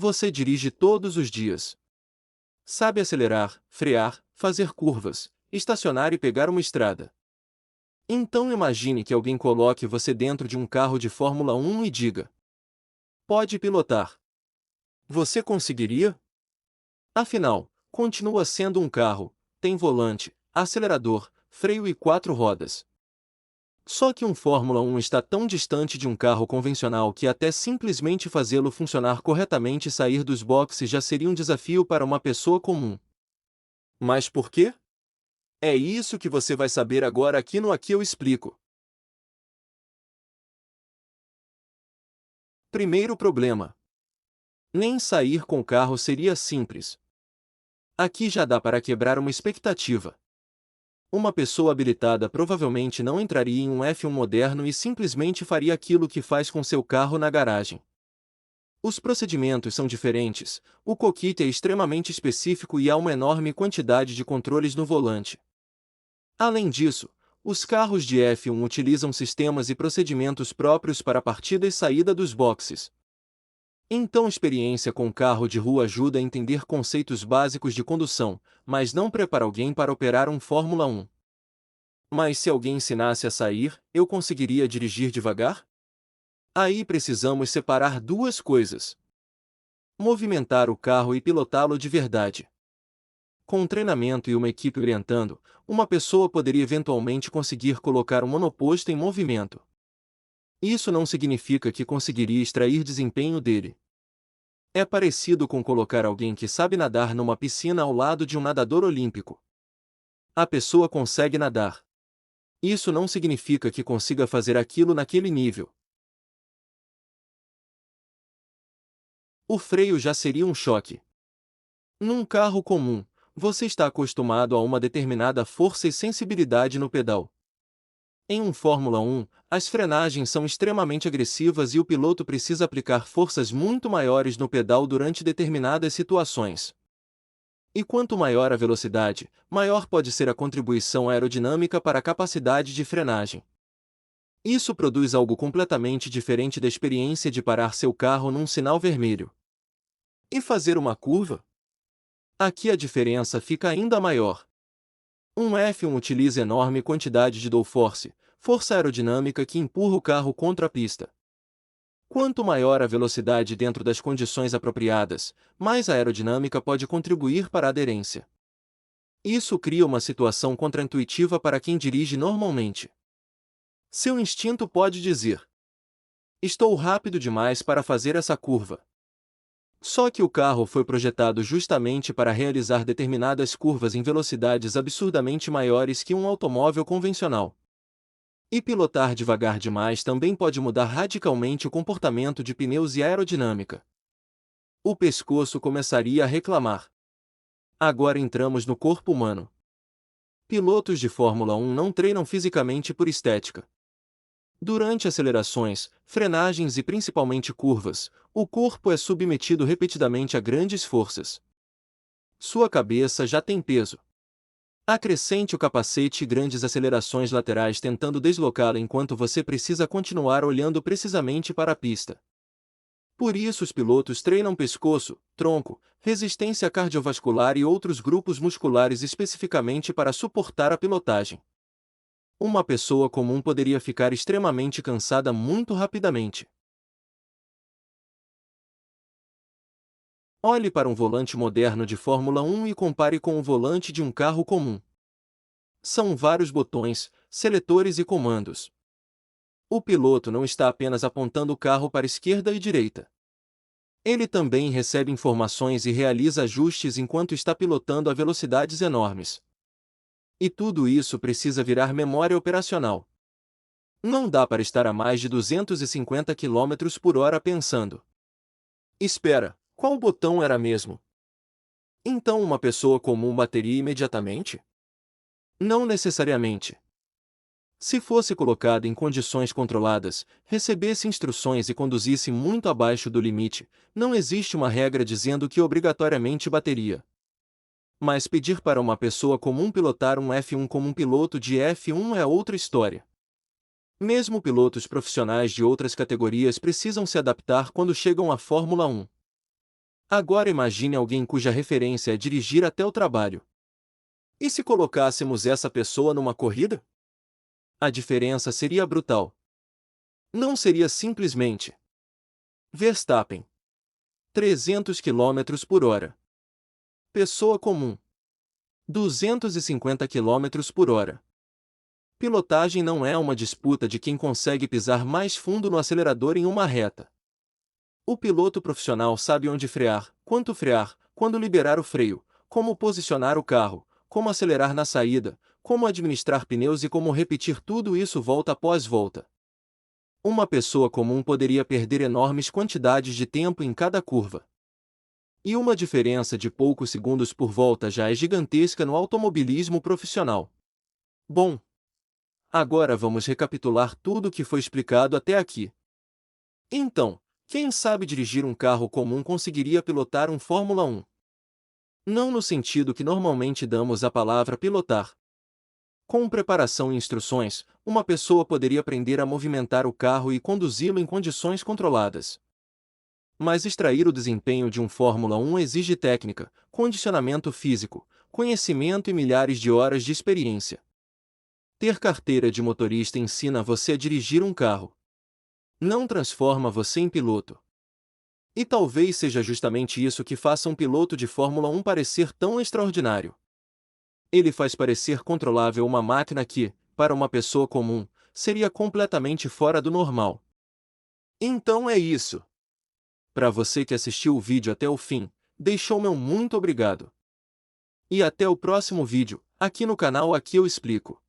Você dirige todos os dias. Sabe acelerar, frear, fazer curvas, estacionar e pegar uma estrada. Então imagine que alguém coloque você dentro de um carro de Fórmula 1 e diga: pode pilotar. Você conseguiria? Afinal, continua sendo um carro, tem volante, acelerador, freio e 4 rodas. Só que um Fórmula 1 está tão distante de um carro convencional que até simplesmente fazê-lo funcionar corretamente e sair dos boxes já seria um desafio para uma pessoa comum. Mas por quê? É isso que você vai saber agora aqui no Aqui Eu Explico. Primeiro problema: nem sair com o carro seria simples. Aqui já dá para quebrar uma expectativa. Uma pessoa habilitada provavelmente não entraria em um F1 moderno e simplesmente faria aquilo que faz com seu carro na garagem. Os procedimentos são diferentes, o cockpit é extremamente específico e há uma enorme quantidade de controles no volante. Além disso, os carros de F1 utilizam sistemas e procedimentos próprios para a partida e saída dos boxes. Então, experiência com carro de rua ajuda a entender conceitos básicos de condução, mas não prepara alguém para operar um Fórmula 1. Mas se alguém ensinasse a sair, eu conseguiria dirigir devagar? Aí precisamos separar duas coisas: movimentar o carro e pilotá-lo de verdade. Com treinamento e uma equipe orientando, uma pessoa poderia eventualmente conseguir colocar um monoposto em movimento. Isso não significa que conseguiria extrair desempenho dele. É parecido com colocar alguém que sabe nadar numa piscina ao lado de um nadador olímpico. A pessoa consegue nadar. Isso não significa que consiga fazer aquilo naquele nível. O freio já seria um choque. Num carro comum, você está acostumado a uma determinada força e sensibilidade no pedal. Em um Fórmula 1, as frenagens são extremamente agressivas e o piloto precisa aplicar forças muito maiores no pedal durante determinadas situações. E quanto maior a velocidade, maior pode ser a contribuição aerodinâmica para a capacidade de frenagem. Isso produz algo completamente diferente da experiência de parar seu carro num sinal vermelho. E fazer uma curva? Aqui a diferença fica ainda maior. Um F1 utiliza enorme quantidade de downforce, força aerodinâmica que empurra o carro contra a pista. Quanto maior a velocidade dentro das condições apropriadas, mais a aerodinâmica pode contribuir para a aderência. Isso cria uma situação contraintuitiva para quem dirige normalmente. Seu instinto pode dizer: estou rápido demais para fazer essa curva. Só que o carro foi projetado justamente para realizar determinadas curvas em velocidades absurdamente maiores que um automóvel convencional. E pilotar devagar demais também pode mudar radicalmente o comportamento de pneus e aerodinâmica. O pescoço começaria a reclamar. Agora entramos no corpo humano. Pilotos de Fórmula 1 não treinam fisicamente por estética. Durante acelerações, frenagens e principalmente curvas, o corpo é submetido repetidamente a grandes forças. Sua cabeça já tem peso. Acrescente o capacete e grandes acelerações laterais tentando deslocá-la enquanto você precisa continuar olhando precisamente para a pista. Por isso os pilotos treinam pescoço, tronco, resistência cardiovascular e outros grupos musculares especificamente para suportar a pilotagem. Uma pessoa comum poderia ficar extremamente cansada muito rapidamente. Olhe para um volante moderno de Fórmula 1 e compare com o volante de um carro comum. São vários botões, seletores e comandos. O piloto não está apenas apontando o carro para a esquerda e direita. Ele também recebe informações e realiza ajustes enquanto está pilotando a velocidades enormes. E tudo isso precisa virar memória operacional. Não dá para estar a mais de 250 km por hora pensando: espera, qual botão era mesmo? Então uma pessoa comum bateria imediatamente? Não necessariamente. Se fosse colocado em condições controladas, recebesse instruções e conduzisse muito abaixo do limite, não existe uma regra dizendo que obrigatoriamente bateria. Mas pedir para uma pessoa comum pilotar um F1 como um piloto de F1 é outra história. Mesmo pilotos profissionais de outras categorias precisam se adaptar quando chegam à Fórmula 1. Agora imagine alguém cuja referência é dirigir até o trabalho. E se colocássemos essa pessoa numa corrida? A diferença seria brutal. Não seria simplesmente Verstappen, 300 km por hora. Pessoa comum, 250 km por hora. Pilotagem não é uma disputa de quem consegue pisar mais fundo no acelerador em uma reta. O piloto profissional sabe onde frear, quando liberar o freio, como posicionar o carro, como acelerar na saída, como administrar pneus e como repetir tudo isso volta após volta. Uma pessoa comum poderia perder enormes quantidades de tempo em cada curva. E uma diferença de poucos segundos por volta já é gigantesca no automobilismo profissional. Bom, agora vamos recapitular tudo o que foi explicado até aqui. Então, quem sabe dirigir um carro comum conseguiria pilotar um Fórmula 1? Não no sentido que normalmente damos à palavra pilotar. Com preparação e instruções, uma pessoa poderia aprender a movimentar o carro e conduzi-lo em condições controladas. Mas extrair o desempenho de um Fórmula 1 exige técnica, condicionamento físico, conhecimento e milhares de horas de experiência. Ter carteira de motorista ensina você a dirigir um carro. Não transforma você em piloto. E talvez seja justamente isso que faça um piloto de Fórmula 1 parecer tão extraordinário. Ele faz parecer controlável uma máquina que, para uma pessoa comum, seria completamente fora do normal. Então é isso. Para você que assistiu o vídeo até o fim, deixou meu muito obrigado. E até o próximo vídeo, aqui no canal Aqui Eu Explico.